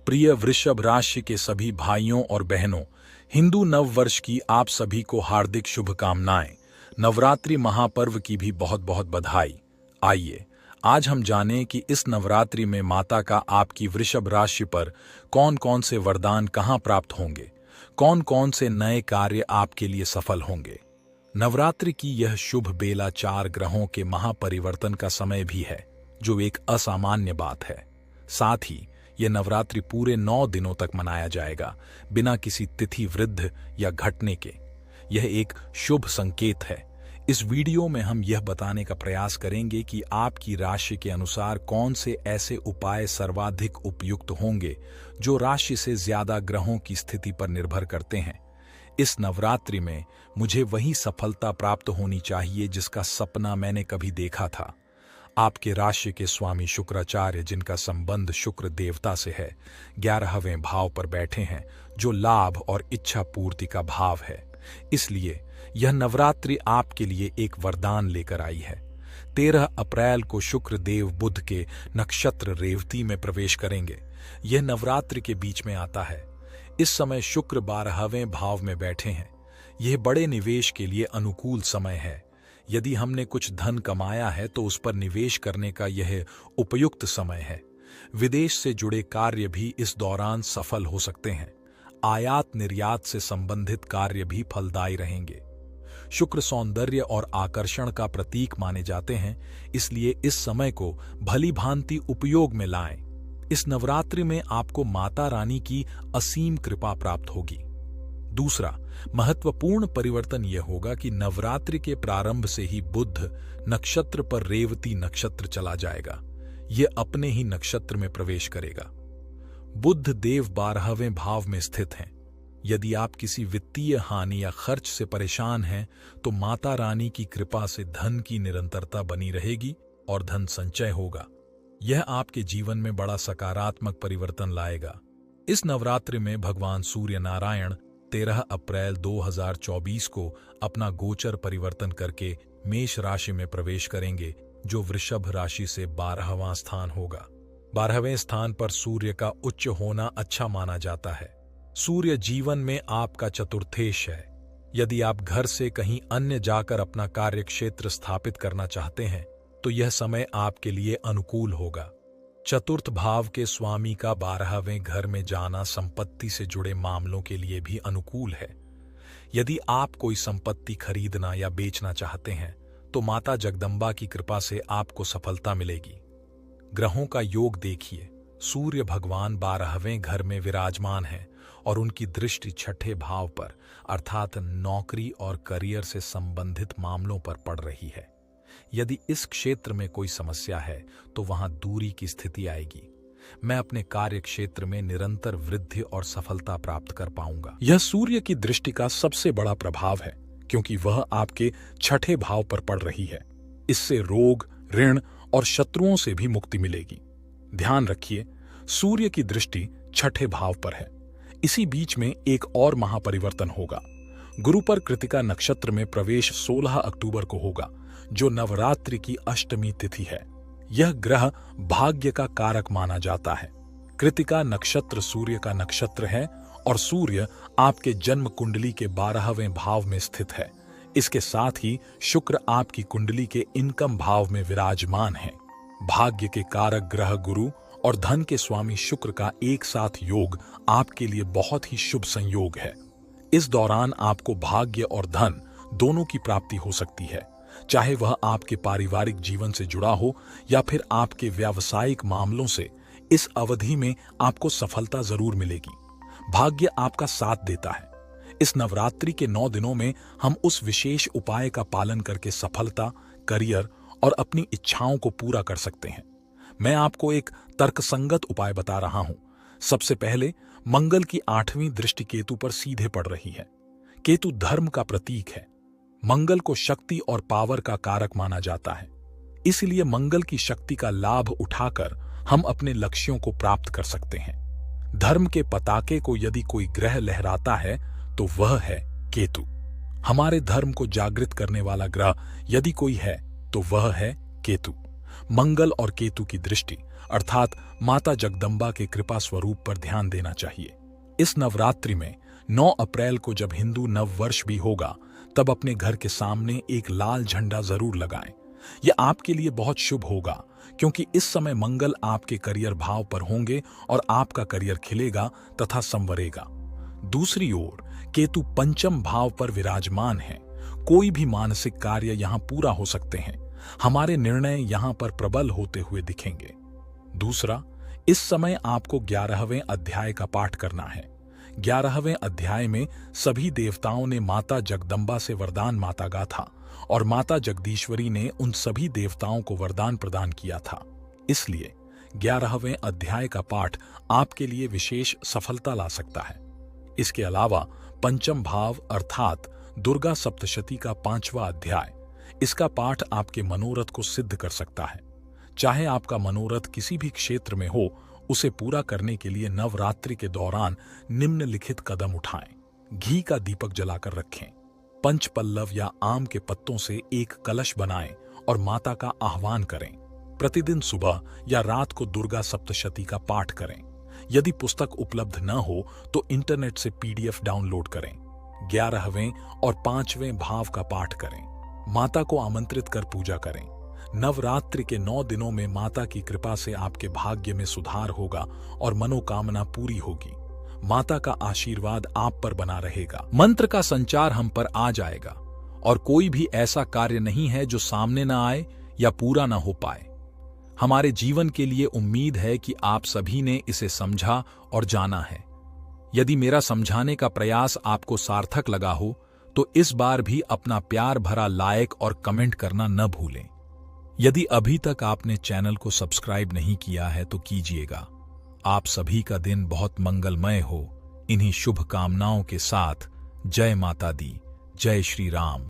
प्रिय वृषभ राशि के सभी भाइयों और बहनों, हिंदू नव वर्ष की आप सभी को हार्दिक शुभकामनाएं। नवरात्रि महापर्व की भी बहुत बहुत बधाई। आइए आज हम जानें कि इस नवरात्रि में माता का आपकी वृषभ राशि पर कौन कौन से वरदान कहां प्राप्त होंगे, कौन कौन से नए कार्य आपके लिए सफल होंगे। नवरात्रि की यह शुभ बेला 4 ग्रहों के महापरिवर्तन का समय भी है, जो एक असामान्य बात है। साथ ही यह नवरात्रि पूरे 9 दिनों तक मनाया जाएगा, बिना किसी तिथि वृद्ध या घटने के। यह एक शुभ संकेत है। इस वीडियो में हम यह बताने का प्रयास करेंगे कि आपकी राशि के अनुसार कौन से ऐसे उपाय सर्वाधिक उपयुक्त होंगे, जो राशि से ज्यादा ग्रहों की स्थिति पर निर्भर करते हैं। इस नवरात्रि में मुझे वही सफलता प्राप्त होनी चाहिए जिसका सपना मैंने कभी देखा था। आपके राशि के स्वामी शुक्राचार्य, जिनका संबंध शुक्र देवता से है, 11वें भाव पर बैठे हैं, जो लाभ और इच्छा पूर्ति का भाव है। इसलिए यह नवरात्रि आपके लिए एक वरदान लेकर आई है। 13 अप्रैल को शुक्र देव बुध के नक्षत्र रेवती में प्रवेश करेंगे। यह नवरात्रि के बीच में आता है। इस समय शुक्र 12वें भाव में बैठे हैं। यह बड़े निवेश के लिए अनुकूल समय है। यदि हमने कुछ धन कमाया है तो उस पर निवेश करने का यह उपयुक्त समय है। विदेश से जुड़े कार्य भी इस दौरान सफल हो सकते हैं। आयात निर्यात से संबंधित कार्य भी फलदायी रहेंगे। शुक्र सौंदर्य और आकर्षण का प्रतीक माने जाते हैं, इसलिए इस समय को भली भांति उपयोग में लाएं। इस नवरात्रि में आपको माता रानी की असीम कृपा प्राप्त होगी। दूसरा महत्वपूर्ण परिवर्तन यह होगा कि नवरात्रि के प्रारंभ से ही बुध नक्षत्र पर रेवती नक्षत्र चला जाएगा। यह अपने ही नक्षत्र में प्रवेश करेगा। बुध देव 12वें भाव में स्थित हैं। यदि आप किसी वित्तीय हानि या खर्च से परेशान हैं, तो माता रानी की कृपा से धन की निरंतरता बनी रहेगी और धन संचय होगा। यह आपके जीवन में बड़ा सकारात्मक परिवर्तन लाएगा। इस नवरात्रि में भगवान सूर्य नारायण 13 अप्रैल 2024 को अपना गोचर परिवर्तन करके मेष राशि में प्रवेश करेंगे, जो वृषभ राशि से 12वां स्थान होगा। 12वें स्थान पर सूर्य का उच्च होना अच्छा माना जाता है। सूर्य जीवन में आपका चतुर्थेश है। यदि आप घर से कहीं अन्य जाकर अपना कार्य क्षेत्र स्थापित करना चाहते हैं, तो यह समय आपके लिए अनुकूल होगा। चतुर्थ भाव के स्वामी का 12वें घर में जाना संपत्ति से जुड़े मामलों के लिए भी अनुकूल है। यदि आप कोई संपत्ति खरीदना या बेचना चाहते हैं, तो माता जगदम्बा की कृपा से आपको सफलता मिलेगी। ग्रहों का योग देखिए। सूर्य भगवान 12वें घर में विराजमान है और उनकी दृष्टि 6ठे भाव पर, अर्थात नौकरी और करियर से संबंधित मामलों पर पड़ रही है। यदि इस क्षेत्र में कोई समस्या है, तो वहां दूरी की स्थिति आएगी। मैं अपने कार्य क्षेत्र में निरंतर वृद्धि और सफलता प्राप्त कर पाऊंगा। यह सूर्य की दृष्टि का सबसे बड़ा प्रभाव है, क्योंकि वह आपके 6ठे भाव पर पड़ रही है। इससे रोग, ऋण और शत्रुओं से भी मुक्ति मिलेगी। ध्यान रखिए, सूर्य की दृष्टि 6ठे भाव पर है। इसी बीच में एक और महापरिवर्तन होगा। गुरु पर कृतिका नक्षत्र में प्रवेश 16 अक्टूबर को होगा, जो नवरात्रि की अष्टमी तिथि है। यह ग्रह भाग्य का कारक माना जाता है। कृतिका नक्षत्र सूर्य का नक्षत्र है और सूर्य आपके जन्म कुंडली के 12वें भाव में स्थित है। इसके साथ ही शुक्र आपकी कुंडली के इनकम भाव में विराजमान है। भाग्य के कारक ग्रह गुरु और धन के स्वामी शुक्र का एक साथ योग आपके लिए बहुत ही शुभ संयोग है। इस दौरान आपको भाग्य और धन दोनों की प्राप्ति हो सकती है, चाहे वह आपके पारिवारिक जीवन से जुड़ा हो या फिर आपके व्यावसायिक मामलों से। इस अवधि में आपको सफलता जरूर मिलेगी। भाग्य आपका साथ देता है। इस नवरात्रि के 9 दिनों में हम उस विशेष उपाय का पालन करके सफलता, करियर और अपनी इच्छाओं को पूरा कर सकते हैं। मैं आपको एक तर्कसंगत उपाय बता रहा हूं। सबसे पहले, मंगल की 8वीं दृष्टि केतु पर सीधे पड़ रही है। केतु धर्म का प्रतीक है। मंगल को शक्ति और पावर का कारक माना जाता है। इसलिए मंगल की शक्ति का लाभ उठाकर हम अपने लक्ष्यों को प्राप्त कर सकते हैं। धर्म के पताके को यदि कोई ग्रह लहराता है, तो वह है केतु। हमारे धर्म को जागृत करने वाला ग्रह यदि कोई है, तो वह है केतु। मंगल और केतु की दृष्टि अर्थात माता जगदम्बा के कृपा स्वरूप पर ध्यान देना चाहिए। इस नवरात्रि में 9 अप्रैल को जब हिंदू नव वर्ष भी होगा, तब अपने घर के सामने एक लाल झंडा जरूर लगाएं। यह आपके लिए बहुत शुभ होगा, क्योंकि इस समय मंगल आपके करियर भाव पर होंगे और आपका करियर खिलेगा तथा संवरेगा। दूसरी ओर केतु पंचम भाव पर विराजमान है। कोई भी मानसिक कार्य यहाँ पूरा हो सकते हैं। हमारे निर्णय यहाँ पर प्रबल होते हुए दिखेंगे। दूसरा, इस समय आपको 11वें अध्याय का पाठ करना है। 11वें अध्याय में सभी देवताओं ने माता जगदम्बा से वरदान मांगा था और माता जगदीश्वरी ने उन सभी देवताओं को वरदान प्रदान किया था। इसलिए 11वें अध्याय का पाठ आपके लिए विशेष सफलता ला सकता है। इसके अलावा पंचम भाव अर्थात दुर्गा सप्तशती का 5वां अध्याय, इसका पाठ आपके मनोरथ को सिद्ध कर सकता है। चाहे आपका मनोरथ किसी भी क्षेत्र में हो, उसे पूरा करने के लिए नवरात्रि के दौरान निम्नलिखित कदम उठाएं। घी का दीपक जलाकर रखें। पंचपल्लव या आम के पत्तों से एक कलश बनाएं और माता का आह्वान करें। प्रतिदिन सुबह या रात को दुर्गा सप्तशती का पाठ करें। यदि पुस्तक उपलब्ध न हो तो इंटरनेट से PDF डाउनलोड करें। 11वें और 5वें भाव का पाठ करें। माता को आमंत्रित कर पूजा करें। नवरात्रि के 9 दिनों में माता की कृपा से आपके भाग्य में सुधार होगा और मनोकामना पूरी होगी। माता का आशीर्वाद आप पर बना रहेगा। मंत्र का संचार हम पर आ जाएगा और कोई भी ऐसा कार्य नहीं है जो सामने न आए या पूरा न हो पाए। हमारे जीवन के लिए उम्मीद है कि आप सभी ने इसे समझा और जाना है। यदि मेरा समझाने का प्रयास आपको सार्थक लगा हो तो इस बार भी अपना प्यार भरा लाइक और कमेंट करना न भूलें। यदि अभी तक आपने चैनल को सब्सक्राइब नहीं किया है तो कीजिएगा। आप सभी का दिन बहुत मंगलमय हो। इन्हीं शुभ कामनाओं के साथ जय माता दी, जय श्री राम।